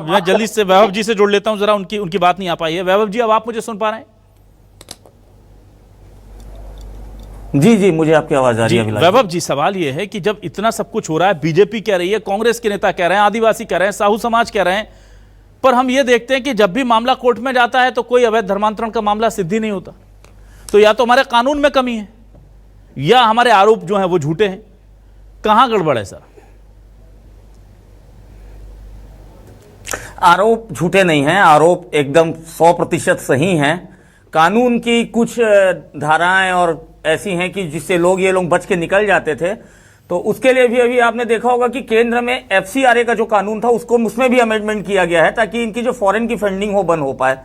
मैं जल्दी से वैभव जी से जोड़ लेता हूं, जरा उनकी बात नहीं आ पाई है। वैभव जी, अब आप मुझे सुन पा रहे हैं? जी जी, मुझे आपकी आवाज आ रही है। वैभव जी, सवाल यह है कि जब इतना सब कुछ हो रहा है, बीजेपी कह रही है, कांग्रेस के नेता कह रहे हैं, आदिवासी कह रहे हैं, साहू समाज कह रहे हैं, पर हम ये देखते हैं कि जब भी मामला कोर्ट में जाता है तो कोई अवैध धर्मांतरण का मामला सिद्ध ही नहीं होता। तो या तो हमारे कानून में कमी है या हमारे आरोप जो हैं वो झूठे हैं। कहां गड़बड़ है सर? आरोप झूठे नहीं हैं, आरोप एकदम 100% सही हैं। कानून की कुछ धाराएं और ऐसी हैं कि जिससे ये लोग बच के निकल जाते थे। तो उसके लिए भी अभी आपने देखा होगा कि केंद्र में FCRA का जो कानून था उसमें भी अमेंडमेंट किया गया है ताकि इनकी जो फॉरेन की फंडिंग हो बंद हो पाए।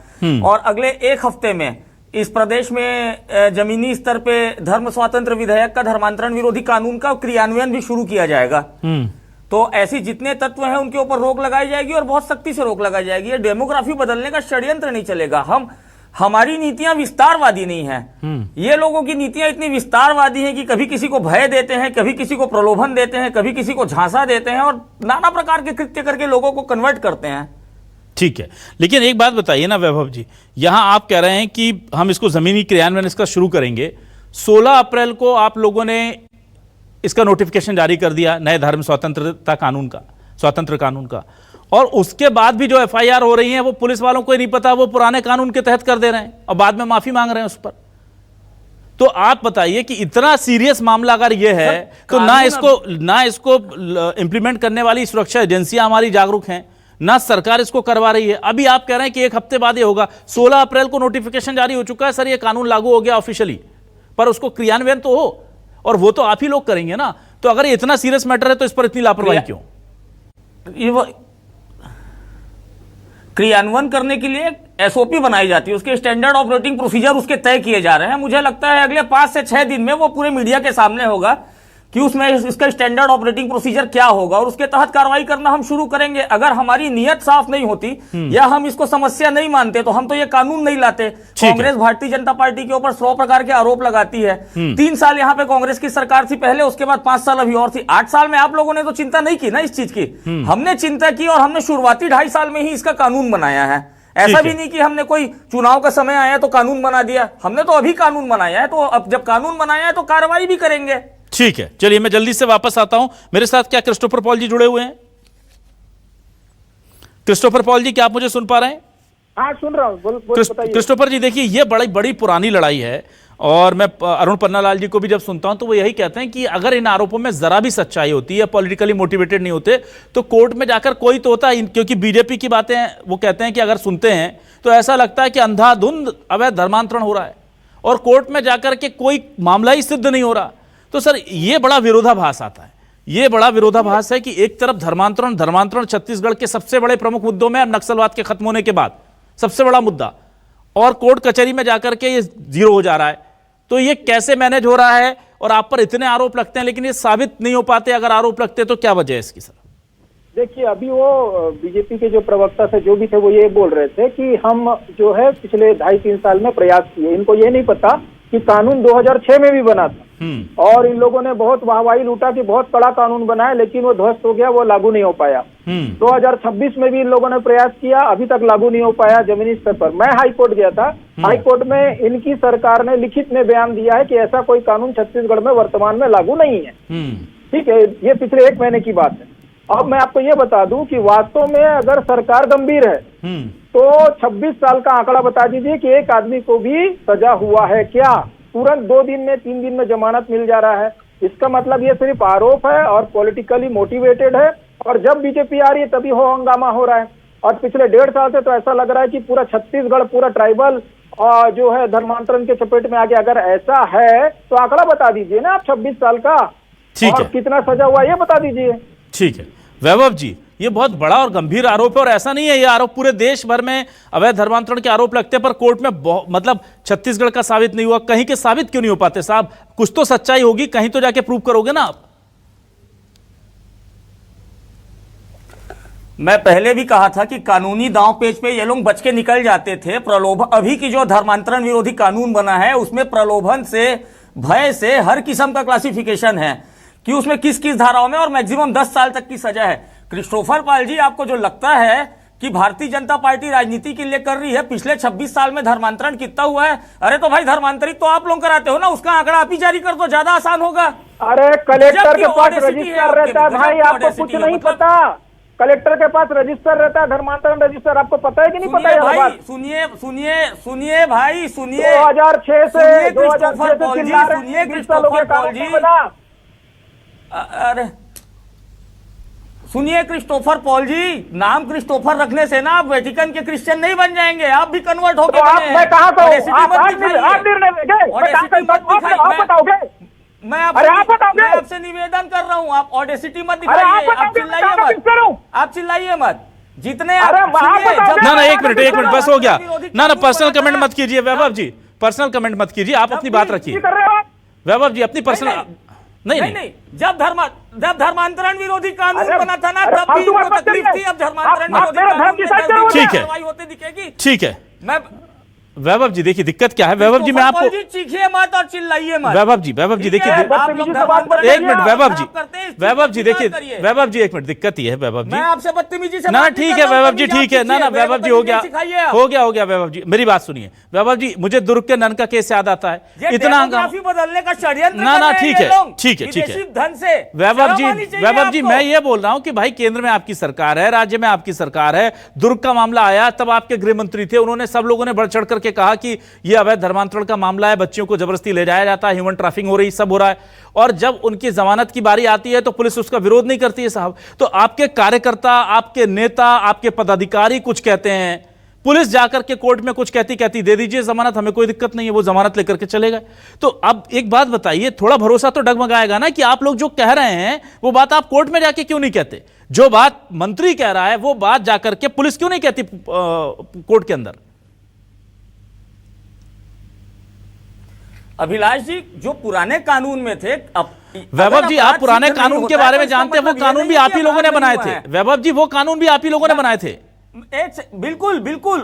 और अगले 1 हफ्ते में इस प्रदेश में जमीनी स्तर पे धर्म स्वातंत्र विधेयक का, धर्मांतरण विरोधी कानून का क्रियान्वयन भी शुरू किया जाएगा। तो ऐसी जितने तत्व हैं उनके ऊपर रोक लगाई जाएगी और बहुत सख्ती से रोक लगाई जाएगी। ये डेमोग्राफी बदलने का षड्यंत्र नहीं चलेगा। हमारी नीतियां विस्तारवादी नहीं है। ये लोगों की नीतियां इतनी विस्तारवादी हैं कि कभी किसी को भय देते हैं, कभी किसी को प्रलोभन देते हैं, कभी किसी को झांसा देते हैं और नाना प्रकार के कृत्य करके लोगों को कन्वर्ट करते हैं। ठीक है, लेकिन एक बात बताइए ना वैभव जी, यहां आप कह रहे हैं कि हम इसको जमीनी क्रियान्वयन इसका शुरू करेंगे। 16 अप्रैल को आप लोगों ने इसका नोटिफिकेशन जारी कर दिया, नए धर्म स्वतंत्र कानून का, और उसके बाद भी जो FIR हो रही है वो पुलिस वालों को ही नहीं पता, वो पुराने कानून के तहत कर दे रहे हैं और बाद में माफी मांग रहे हैं उस पर। तो आप बताइए कि इतना सीरियस मामला अगर ये है तो ना इसको इंप्लीमेंट करने वाली सुरक्षा एजेंसियां हमारी जागरूक हैं, ना सरकार इसको करवा रही है। अभी आप कह रहे हैं कि 1 हफ्ते बाद ये होगा। 16 अप्रैल को नोटिफिकेशन जारी हो चुका है सर, ये कानून लागू हो गया ऑफिशियली, पर उसको क्रियान्वयन तो हो, और वो तो आप ही लोग करेंगे ना। तो अगर ये इतना सीरियस मैटर है तो इस पर इतनी लापरवाही क्यों? क्रियान्वयन करने के लिए SOP बनाई जाती है, उसके स्टैंडर्ड ऑपरेटिंग प्रोसीजर उसके तय किए जा रहे हैं। मुझे लगता है अगले 5 से 6 दिन में वो पूरे मीडिया के सामने होगा कि उसमें इसका स्टैंडर्ड ऑपरेटिंग प्रोसीजर क्या होगा और उसके तहत कार्रवाई करना हम शुरू करेंगे। अगर हमारी नीयत साफ नहीं होती या हम इसको समस्या नहीं मानते तो हम तो ये कानून नहीं लाते। कांग्रेस भारतीय जनता पार्टी के ऊपर 100 प्रकार के आरोप लगाती है। 3 साल यहाँ पे कांग्रेस की सरकार थी पहले, उसके बाद 5 साल अभी और थी। 8 साल में आप लोगों ने तो चिंता नहीं की ना इस चीज की। हमने चिंता की और हमने शुरुआती 2.5 साल में ही इसका कानून बनाया है। ऐसा भी नहीं कि हमने कोई चुनाव का समय आया तो कानून बना दिया, हमने तो अभी कानून बनाया है। तो अब जब कानून बनाया है तो कार्रवाई भी करेंगे। ठीक है, चलिए मैं जल्दी से वापस आता हूं। मेरे साथ क्या क्रिस्टोफर पॉल जी जुड़े हुए हैं? क्रिस्टोफर पॉल जी, क्या आप मुझे सुन पा रहे हैं? हाँ, सुन रहा हूं। क्रिस्टोफर जी, देखिए ये बड़ी पुरानी लड़ाई है और मैं अरुण पन्नालाल जी को भी जब सुनता हूं तो वो यही कहते हैं कि अगर इन आरोपों में जरा भी सच्चाई होती है, पॉलिटिकली मोटिवेटेड नहीं होते, तो कोर्ट में जाकर कोई तो होता है। क्योंकि बीजेपी की बातें वो कहते हैं कि अगर सुनते हैं तो ऐसा लगता है कि अंधाधुंध अवैध धर्मांतरण हो रहा है और कोर्ट में जाकर के कोई मामला ही सिद्ध नहीं हो रहा। तो सर ये बड़ा विरोधाभास आता है, ये बड़ा विरोधाभास है कि एक तरफ धर्मांतरण छत्तीसगढ़ के सबसे बड़े प्रमुख मुद्दों में, अब नक्सलवाद के खत्म होने के बाद सबसे बड़ा मुद्दा, और कोर्ट कचहरी में जाकर के ये 0 हो जा रहा है। तो ये कैसे मैनेज हो रहा है? और आप पर इतने आरोप लगते हैं लेकिन ये साबित नहीं हो पाते। अगर आरोप लगते तो क्या वजह है इसकी सर? देखिए, अभी वो बीजेपी के जो प्रवक्ता थे, जो भी थे, वो ये बोल रहे थे कि हम जो है पिछले 2.5-3 साल में प्रयास किए। इनको ये नहीं पता कि कानून 2006 में भी बना था और इन लोगों ने बहुत वाहवाही लूटा कि बहुत कड़ा कानून बना है, लेकिन वो ध्वस्त हो गया, वो लागू नहीं हो पाया। 2026 में भी इन लोगों ने प्रयास किया, अभी तक लागू नहीं हो पाया जमीनी स्तर पर। मैं हाई कोर्ट गया था, हाई कोर्ट में इनकी सरकार ने लिखित में बयान दिया है कि ऐसा कोई कानून छत्तीसगढ़ में वर्तमान में लागू नहीं है। ठीक है, ये पिछले 1 महीने की बात है। अब मैं आपको ये बता दूं कि वास्तव में अगर सरकार गंभीर है तो 26 साल का आंकड़ा बता दीजिए कि एक आदमी को भी सजा हुआ है क्या? तुरंत 2 दिन में 3 दिन में जमानत मिल जा रहा है। इसका मतलब ये सिर्फ आरोप है और पॉलिटिकली मोटिवेटेड है, और जब बीजेपी आ रही है तभी हो हंगामा हो रहा है। और पिछले 1.5 साल से तो ऐसा लग रहा है कि पूरा छत्तीसगढ़, पूरा ट्राइबल जो है धर्मांतरण के चपेट में आ गया। अगर ऐसा है तो आंकड़ा बता दीजिए ना आप 26 साल का, और कितना सजा हुआ ये बता दीजिए। ठीक है वैभव जी, ये बहुत बड़ा और गंभीर आरोप है और ऐसा नहीं है ये आरोप पूरे देश भर में अवैध धर्मांतरण के आरोप लगते हैं, पर कोर्ट में मतलब छत्तीसगढ़ का साबित नहीं हुआ। कहीं के साबित क्यों नहीं हो पाते साहब? कुछ तो सच्चाई होगी, कहीं तो जाके प्रूव करोगे ना आप। मैं पहले भी कहा था कि कानूनी दांव पेच पे ये लोग बच के निकल जाते थे। प्रलोभन, अभी की जो धर्मांतरण विरोधी कानून बना है उसमें प्रलोभन से, भय से हर किस्म का क्लासिफिकेशन है कि उसमें किस किस धाराओं में, और मैक्सिमम 10 साल तक की सजा है। क्रिस्टोफर पाल जी, आपको जो लगता है कि भारतीय जनता पार्टी राजनीति के लिए कर रही है। पिछले 26 साल में धर्मांतरण कितना हुआ है? अरे तो भाई धर्मांतरित तो आप लोग कराते हो ना, उसका आंकड़ा आप ही जारी कर दो, ज्यादा आसान होगा। अरे कलेक्टर के पास ऑडेसिटी है रजिस्टर रहता है भाई, आपको कुछ नहीं पता। कलेक्टर के पास रजिस्टर रहता है, धर्मांतरण रजिस्टर, आपको पता है कि नहीं पता? सुनिए भाई, सुनिए सुनिए सुनिए भाई, सुनिए 2006 से 2006 क्रिस्टोफर से पॉल जी, चिल्ला रहे सुनिए हैं, 20 साल हो गए क्रिस्टोफर पॉल कानून जी, नहीं बना। अरे सुनिए क्रिस्टोफर पॉल जी, नाम क्रिस्टोफर रखने से ना आप वेटिकन के क्रिश्चियन नहीं बन जाएंगे, आप भी कन्वर्ट होके तो आप, बने हैं। मैं कहाँ कहूँ? ऑडेसिटी आप मत आज दिखाइए। निर्णय लेंगे? मैं कहाँ ऑडेसिटी मत कहूँ? दिखाइए। आप बताओगे? मैं अरे आप बताओगे? मैं आपसे निवेदन कर रहा हूँ, आप ऑडेसिटी मत अरे आप दिखाइए, आप बताओगे? चिल्लाइए मैं मत, करूँ? आप चिल्लाइए मत। जितने अरे आप वहाँ सुनिए, बताओगे? जब- ना ना, एक मिनट बस हो गया। विरोधी ना कानून पर्सनल बना कमेंट था। मत कीजिए वैभव जी, पर्सनल कमेंट मत कीजिए, आप अपनी बात रखिए। कर रहे हो आप? वैभव जी अपनी पर्सनल नहीं नहीं नहीं, जब धर्मांतरण विरोधी कानून अरे, बना था ना, अरे तब भी फालतू इनको बात मत तकलीफ करिए। थी। अब धर्मांतरण आप विरोधी मेरे कानून धर्म की में साइड जल्दी करो। ठीक है। कार्रवाई होते दिखेगी। ठीक है मैं वैभव जी, देखिए दिक्कत क्या है वैभव जी, मैं आपको क्रिस्टोफर पॉल जी, चीखिए मत और चिल्लाइए मत। वैभव जी देखिए आप लोग धर्मांतरण एक मिनट वैभव जी, खराब करते हैं, इस चीज वैभव को जी स्वीकार देखिए, करिए। वैभव जी एक मिनट, दिक्कत ये है वैभव जी, मैं आपसे बदतमीजी से ना बात नहीं ठीक कर है रहा हूं, वैभव जी, तमीज ठीक है, आप ना ना कीजिए, वैभव मेरे जी को हो तमीज गया सिखाइए आप। हो गया वैभव जी, मेरी बात सुनिए वैभव जी, मुझे दुर्ग के नन का केस याद आता है, ये इतना डेमोग्राफी बदलने का षड्यंत्र ना, कर ना, रहे हैं ठीक ये है, लोग, ठीक है, ठीक है। विदेशी धन से। वैभव शर्म आनी चाहिए जी आपको। मैं ये बोल रहा हूं कि भाई केंद्र में आपकी सरकार है, राज्य में आपकी सरकार है, दुर्ग का मामला आया तब आपके गृह मंत्री थे, उन्होंने सब लोगों ने बढ़ चढ़ करके कहा कि ये अवैध धर्मांतरण का मामला है, बच्चियों को जबरदस्ती ले जाया जाता है, ह्यूमन ट्रैफिकिंग हो रही, सब हो रहा है, और जब उनकी जमानत की बारी आती है तो पुलिस उसका विरोध नहीं करती है साहब। तो आपके कार्यकर्ता, आपके नेता, आपके पदाधिकारी कुछ कहते हैं, पुलिस जाकर के कोर्ट में कुछ कहती दे दीजिए जमानत, हमें कोई दिक्कत नहीं है, वो जमानत लेकर के चले गए। तो अब एक बात बताइए, थोड़ा भरोसा तो डगमगाएगा ना कि आप लोग जो कह रहे हैं वो बात आप कोर्ट में जाके क्यों नहीं कहते? जो बात मंत्री कह रहा है वो बात जाकर के पुलिस क्यों नहीं कहती कोर्ट के अंदर? अभिलाष जी, जो पुराने कानून में थे, वैभव जी आप पुराने कानून के बारे में जानते हैं, वो कानून भी आप ही लोगों ने बनाए थे। वैभव जी वो कानून भी आप ही लोगों ने बनाए थे। बिल्कुल बिल्कुल,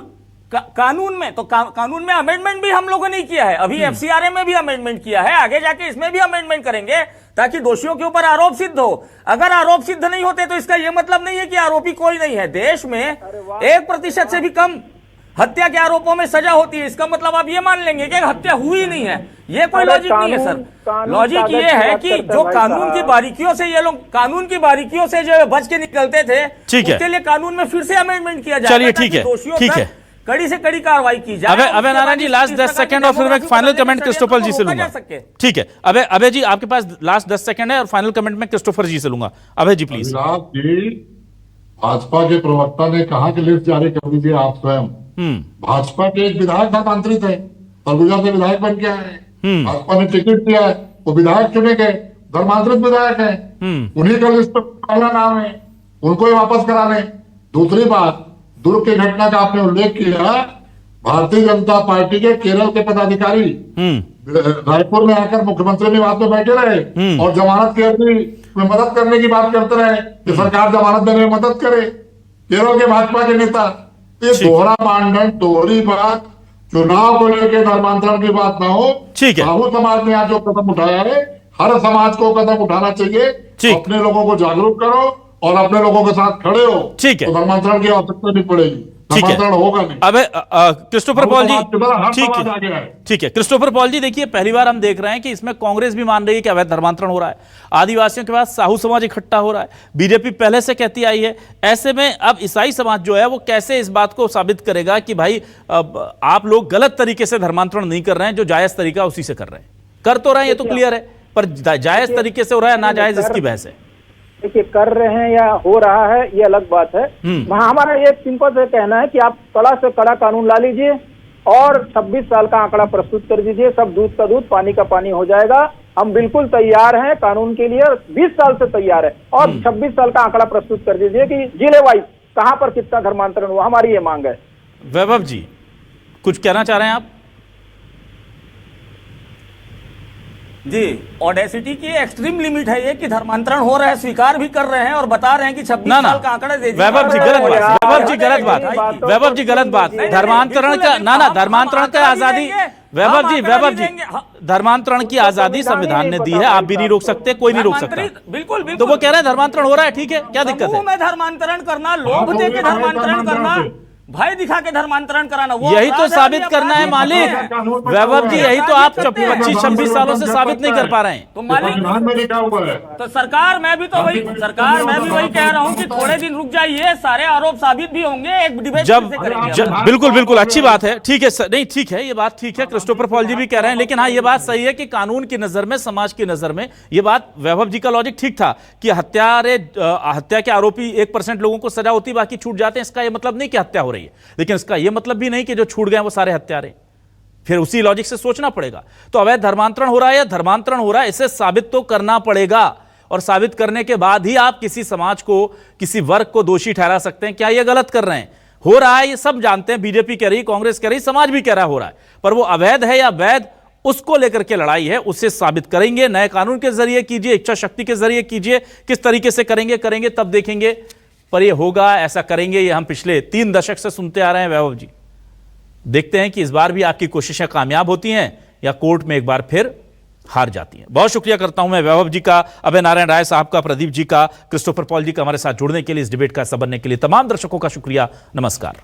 कानून में तो कानून में अमेंडमेंट भी हम लोगों ने किया है, अभी एफसीआरए में भी अमेंडमेंट किया है, आगे जाके इसमें भी अमेंडमेंट करेंगे ताकि दोषियों के ऊपर आरोप सिद्ध हो। अगर आरोप सिद्ध नहीं होते तो इसका यह मतलब नहीं है कि आरोपी कोई नहीं है। देश में 1% से भी कम हत्या के आरोपों में सजा होती है, इसका मतलब आप ये मान लेंगे कि हत्या हुई नहीं है। ये कोई लॉजिक नहीं है सर। लॉजिक ये है कि जो कानून की बारीकियों से ये लोग कानून की बारीकियों से जो बच के निकलते थे, उसके लिए कानून में फिर से अमेंडमेंट किया जाए। चलिए ठीक है, ठीक है, कड़ी से कड़ी कार्रवाई की जाए। अबे नारायण जी लास्ट 10 सेकंड और फिर मैं फाइनल कमेंट क्रिस्टोफर जी से लूंगा। ठीक है अबे जी आपके पास लास्ट 10 सेकंड है और फाइनल कमेंट में क्रिस्टोफर जी से लूंगा। अबे जी प्लीज। भाजपा के प्रवक्ता ने कहा कि लिस्ट जारी कर दीजिए आप स्वयं। भाजपा के एक विधायक धर्मांतरित है, सरगुजा से विधायक बन के आए हैं, भाजपा ने टिकट दिया है, वो विधायक चुने गए, धर्मांतरित विधायक है, उन्हीं का लिस्ट पर पहला नाम है, उनको ही वापस करा लें। दूसरी बात, दुर्ग की घटना का आपने उल्लेख किया, भारतीय जनता पार्टी के केरल के पदाधिकारी रायपुर में आकर मुख्यमंत्री निवास में बैठे रहे और जमानत की अर्जी में मदद करने की बात करते रहे कि सरकार जमानत देने में मदद करे। केरल के भाजपा के नेता, ये दोहरा मानदंड, दोहरी बात, चुनाव को लेकर धर्मांतरण की बात ना हो। बाहु समाज ने आज जो कदम उठाया है, हर समाज को कदम उठाना चाहिए। अपने लोगों को जागरूक करो और अपने लोगों के साथ खड़े हो, ठीक है, तो धर्मांतरण की आवश्यकता नहीं पड़ेगी, धर्मांतरण होगा नहीं। अबे क्रिस्टोफर पॉल जी ठीक है क्रिस्टोफर पॉल जी, देखिए पहली बार हम देख रहे हैं कि इसमें कांग्रेस भी मान रही है कि अवैध धर्मांतरण हो रहा है, आदिवासियों के बाद साहू समाज इकट्ठा हो रहा है, बीजेपी पहले से कहती आई है। ऐसे में अब ईसाई समाज जो है वो कैसे इस बात को साबित करेगा कि भाई आप लोग गलत तरीके से धर्मांतरण नहीं कर रहे हैं, जो जायज तरीका उसी से कर रहे हैं? कर तो रहे हैं, ये तो क्लियर है, पर जायज तरीके से हो रहा है नाजायज, इसकी बहस है। देखिए कर रहे हैं या हो रहा है ये अलग बात है। हमारा ये सिंपल से कहना है कि आप कड़ा से कड़ा कानून ला लीजिए और 26 साल का आंकड़ा प्रस्तुत कर दीजिए, सब दूध का दूध पानी का पानी हो जाएगा। हम बिल्कुल तैयार हैं कानून के लिए, 20 साल से तैयार है, और 26 साल का आंकड़ा प्रस्तुत कर दीजिए कि जिले वाइज कहां पर कितना धर्मांतरण हुआ, हमारी ये मांग है। वैभव जी कुछ कहना चाह रहे हैं आप? जी, ऑडेसिटी की एक्सट्रीम लिमिट है ये कि धर्मांतरण हो रहा है, स्वीकार भी कर रहे हैं और बता रहे हैं कि 26 साल का आंकड़ा दे दिया। वैभव जी गलत बात, वैभव जी गलत बात, वैभव जी गलत बात। धर्मांतरण का ना धर्मांतरण का आजादी, वैभव जी, आंकड़ा वैभव भी जी, देंगे। हाँ। धर्मांतरण की आजादी संविधान ने दी है, आप भी नहीं रोक सकते, कोई नहीं रोक सकता। बिल्कुल तो वो कह रहे हैं धर्मांतरण हो रहा है, ठीक है, क्या दिक्कत समूह है? में धर्मांतरण करना, लोभ दे के धर्मांतरण करना, भय दिखा के धर्मांतरण कराना, वो यही तो अपराध है, साबित ये करना है अपराध मालिक। है। वैभव जी, यही तो आप करते हैं। 25-26 सालों से साबित नहीं कर पा रहे हैं। तो मालिक, संविधान में लिखा हुआ है। तो सरकार मैं भी वही कह रहा हूं कि थोड़े दिन रुक जाइए, सारे आरोप साबित भी होंगे, एक डिबेट जब फिर से करेंगे। बिल्कुल बिल्कुल अच्छी बात है, ठीक है सर, नहीं ठीक है, ये बात ठीक है, क्रिस्टोफर पॉल जी भी कह रहे हैं, लेकिन हाँ ये बात सही है कि कानून की नजर में, समाज की नजर में, ये बात वैभव जी का लॉजिक ठीक था कि हत्या के आरोपी 1% लोगों को सजा होती, बाकी छूट जाते हैं। इसका ये मतलब नहीं कि हत्या हो रही है, लेकिन इसका ये मतलब भी नहीं कि जो छूट गए वो सारे हत्यारे। फिर उसी लॉजिक से सोचना पड़ेगा। तो अवैध धर्मांतरण हो रहा है या धर्मांतरण हो रहा है, इसे साबित तो करना पड़ेगा, और साबित करने के बाद ही आप किसी समाज को, किसी वर्ग को दोषी ठहरा सकते हैं। क्या ये गलत कर रहे हैं? हो रहा है, ये सब जानते हैं, बीजेपी कह रही, कांग्रेस कह रही, समाज भी कह रहा हो रहा है, पर वो अवैध है या वैध, उसको लेकर के लड़ाई है, उसे साबित करेंगे। नए कानून के जरिए कीजिए, इच्छा शक्ति के जरिए कीजिए, किस तरीके से करेंगे तब देखेंगे, पर ये होगा, ऐसा करेंगे, ये हम पिछले 3 दशक से सुनते आ रहे हैं। वैभव जी, देखते हैं कि इस बार भी आपकी कोशिशें कामयाब होती हैं या कोर्ट में एक बार फिर हार जाती हैं। बहुत शुक्रिया करता हूं मैं वैभव जी का, अभय नारायण राय साहब का, प्रदीप जी का, क्रिस्टोफर पॉल जी का हमारे साथ जुड़ने के लिए, इस डिबेट का हिस्सा बनने के लिए। तमाम दर्शकों का शुक्रिया, नमस्कार।